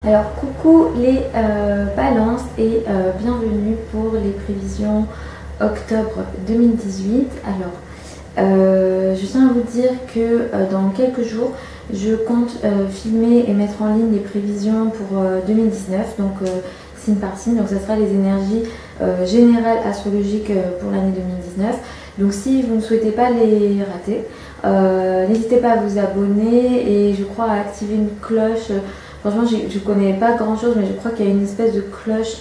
Alors coucou les balances et bienvenue pour les prévisions octobre 2018. Alors je tiens à vous dire que dans quelques jours je compte filmer et mettre en ligne les prévisions pour 2019, donc signe par signe, donc ça sera les énergies générales astrologiques pour l'année 2019. Donc si vous ne souhaitez pas les rater, n'hésitez pas à vous abonner et je crois à activer une cloche. Franchement, je ne connais pas grand chose, mais je crois qu'il y a une espèce de cloche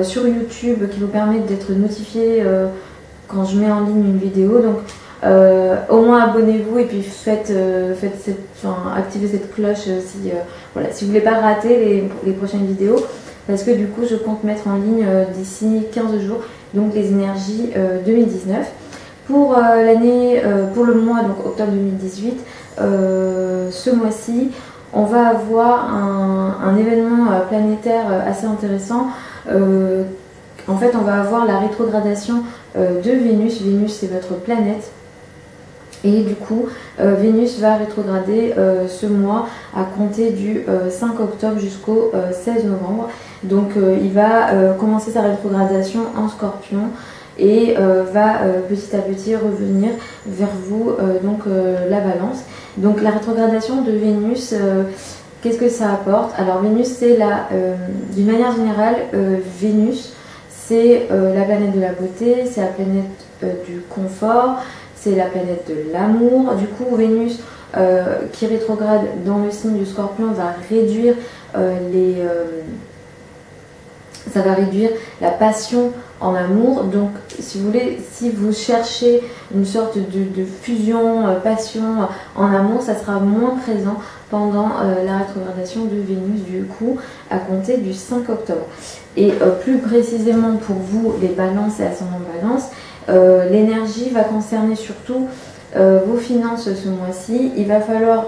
sur YouTube qui vous permet d'être notifié quand je mets en ligne une vidéo. Donc, au moins abonnez-vous et puis activez cette cloche voilà, si vous ne voulez pas rater les prochaines vidéos. Parce que du coup, je compte mettre en ligne d'ici 15 jours donc les énergies 2019. Pour pour le mois donc octobre 2018, ce mois-ci, on va avoir un événement planétaire assez intéressant. En fait, on va avoir la rétrogradation de Vénus. Vénus, c'est votre planète. Et du coup, Vénus va rétrograder ce mois à compter du 5 octobre jusqu'au 16 novembre. Donc, il va commencer sa rétrogradation en Scorpion et va petit à petit revenir vers vous, donc la Balance. Donc la rétrogradation de Vénus, qu'est-ce que ça apporte? Alors Vénus, c'est d'une manière générale, Vénus, c'est la planète de la beauté, c'est la planète du confort, c'est la planète de l'amour. Du coup, Vénus qui rétrograde dans le signe du Scorpion va réduire ça va réduire la passion en amour. Donc si vous voulez, si vous cherchez une sorte de fusion, passion en amour, ça sera moins présent pendant la rétrogradation de Vénus, du coup à compter du 5 octobre. Et plus précisément pour vous les balances et ascendant balance, l'énergie va concerner surtout vos finances ce mois-ci. Il va falloir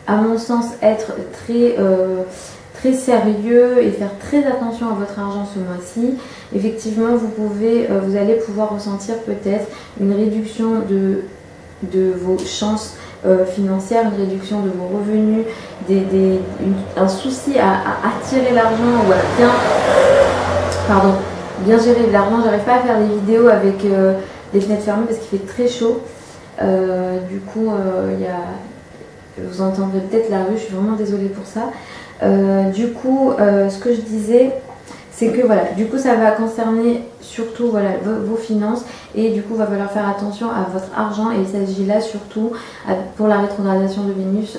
à mon sens être très sérieux et faire très attention à votre argent ce mois-ci. Effectivement, vous allez pouvoir ressentir peut-être une réduction de vos chances financières, une réduction de vos revenus, un souci à attirer l'argent ou à bien gérer l'argent. J'arrive pas à faire des vidéos avec les fenêtres fermées parce qu'il fait très chaud. Du coup, vous entendrez peut-être la rue, je suis vraiment désolée pour ça. Du coup, ce que je disais, c'est que voilà, du coup ça va concerner surtout voilà, vos finances et du coup il va falloir faire attention à votre argent. Et il s'agit là surtout pour la rétrogradation de Vénus,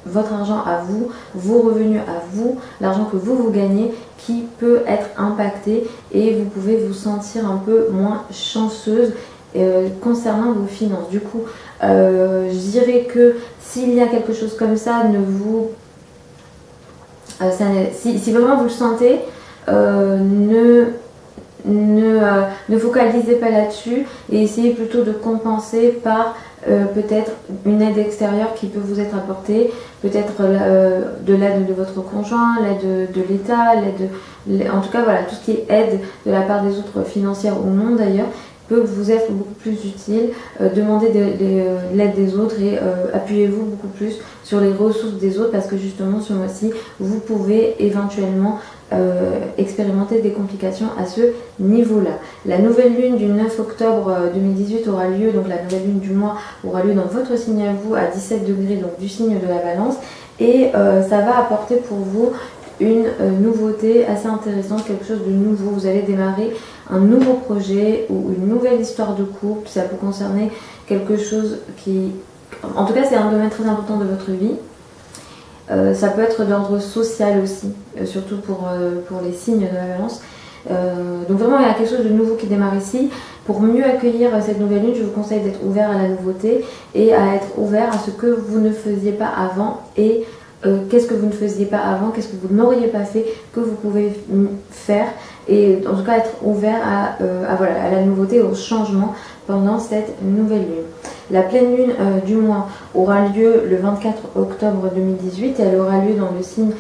votre argent à vous, vos revenus à vous, l'argent que vous gagnez qui peut être impacté et vous pouvez vous sentir un peu moins chanceuse concernant vos finances. Du coup, je dirais que s'il y a quelque chose comme ça, si vraiment vous le sentez, ne focalisez pas là-dessus et essayez plutôt de compenser par peut-être une aide extérieure qui peut vous être apportée, peut-être de l'aide de votre conjoint, l'aide de l'État, en tout cas voilà, tout ce qui est aide de la part des autres, financière ou non d'ailleurs, peut vous être beaucoup plus utile. Demandez de l'aide des autres et appuyez-vous beaucoup plus sur les ressources des autres parce que justement ce mois-ci vous pouvez éventuellement expérimenter des complications à ce niveau-là. La nouvelle lune du 9 octobre 2018 aura lieu, donc la nouvelle lune du mois aura lieu dans votre signe à vous à 17 degrés, donc du signe de la Balance, et ça va apporter pour vous une nouveauté assez intéressante, quelque chose de nouveau. Vous allez démarrer un nouveau projet ou une nouvelle histoire de couple. Ça peut concerner quelque chose qui... En tout cas, c'est un domaine très important de votre vie. Ça peut être d'ordre social aussi, surtout pour les signes de la Balance. Donc vraiment, il y a quelque chose de nouveau qui démarre ici. Pour mieux accueillir cette nouvelle lune, je vous conseille d'être ouvert à la nouveauté et à être ouvert à ce que vous ne faisiez pas avant et qu'est-ce que vous ne faisiez pas avant, qu'est-ce que vous n'auriez pas fait, que vous pouvez faire, et en tout cas être ouvert à la nouveauté, au changement pendant cette nouvelle lune. La pleine lune du mois aura lieu le 24 octobre 2018 et elle aura lieu dans le signe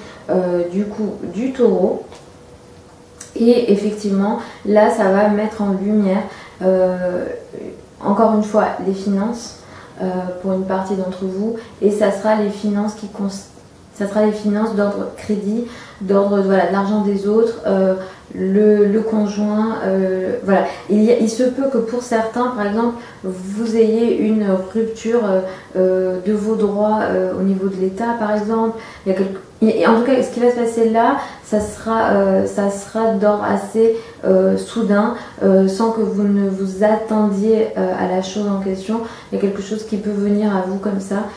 du Taureau. Et effectivement, là ça va mettre en lumière encore une fois les finances pour une partie d'entre vous, et ça sera les finances Ça sera les finances d'ordre crédit, d'ordre voilà, de l'argent des autres, le conjoint. Voilà. Il se peut que pour certains, par exemple, vous ayez une rupture de vos droits au niveau de l'État, par exemple. Et en tout cas, ce qui va se passer là, ça sera d'ordre assez soudain, sans que vous ne vous attendiez à la chose en question. Il y a quelque chose qui peut venir à vous comme ça,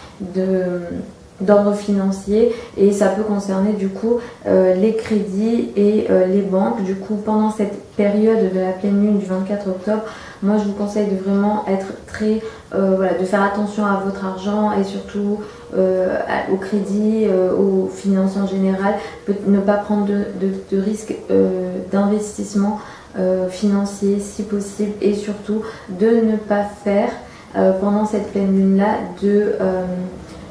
d'ordre financier, et ça peut concerner du coup les crédits et les banques. Du coup, pendant cette période de la pleine lune du 24 octobre, moi je vous conseille de vraiment être très voilà, de faire attention à votre argent et surtout au crédit, aux finances en général, ne pas prendre de risques d'investissement financier si possible, et surtout de ne pas faire pendant cette pleine lune là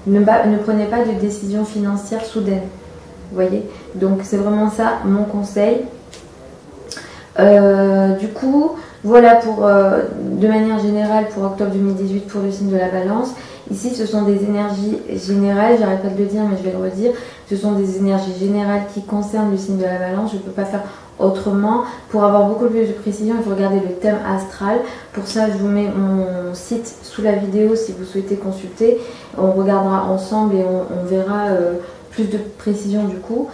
ne prenez pas de décision financière soudaine. Vous voyez, donc c'est vraiment ça mon conseil. Du coup, voilà pour de manière générale pour octobre 2018 pour le signe de la Balance. Ici, ce sont des énergies générales, j'arrête pas de le dire, mais je vais le redire. Ce sont des énergies générales qui concernent le signe de la Balance. Je ne peux pas faire autrement. Pour avoir beaucoup plus de précision, il faut regarder le thème astral. Pour ça, je vous mets mon site sous la vidéo si vous souhaitez consulter. On regardera ensemble et on verra plus de précision du coup.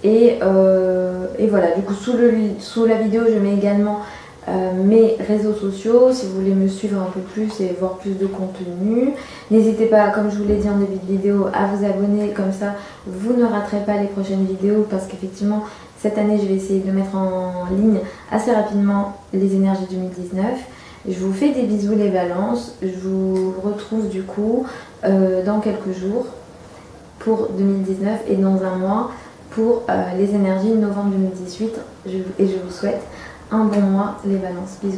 Et voilà, du coup sous la vidéo, je mets également mes réseaux sociaux si vous voulez me suivre un peu plus et voir plus de contenu. N'hésitez pas, comme je vous l'ai dit en début de vidéo, à vous abonner, comme ça vous ne raterez pas les prochaines vidéos, parce qu'effectivement cette année je vais essayer de mettre en ligne assez rapidement les énergies 2019. Je vous fais des bisous les balances, je vous retrouve du coup dans quelques jours pour 2019 et dans un mois pour les énergies novembre 2018, et je vous souhaite un bon mois les balances. Bisous.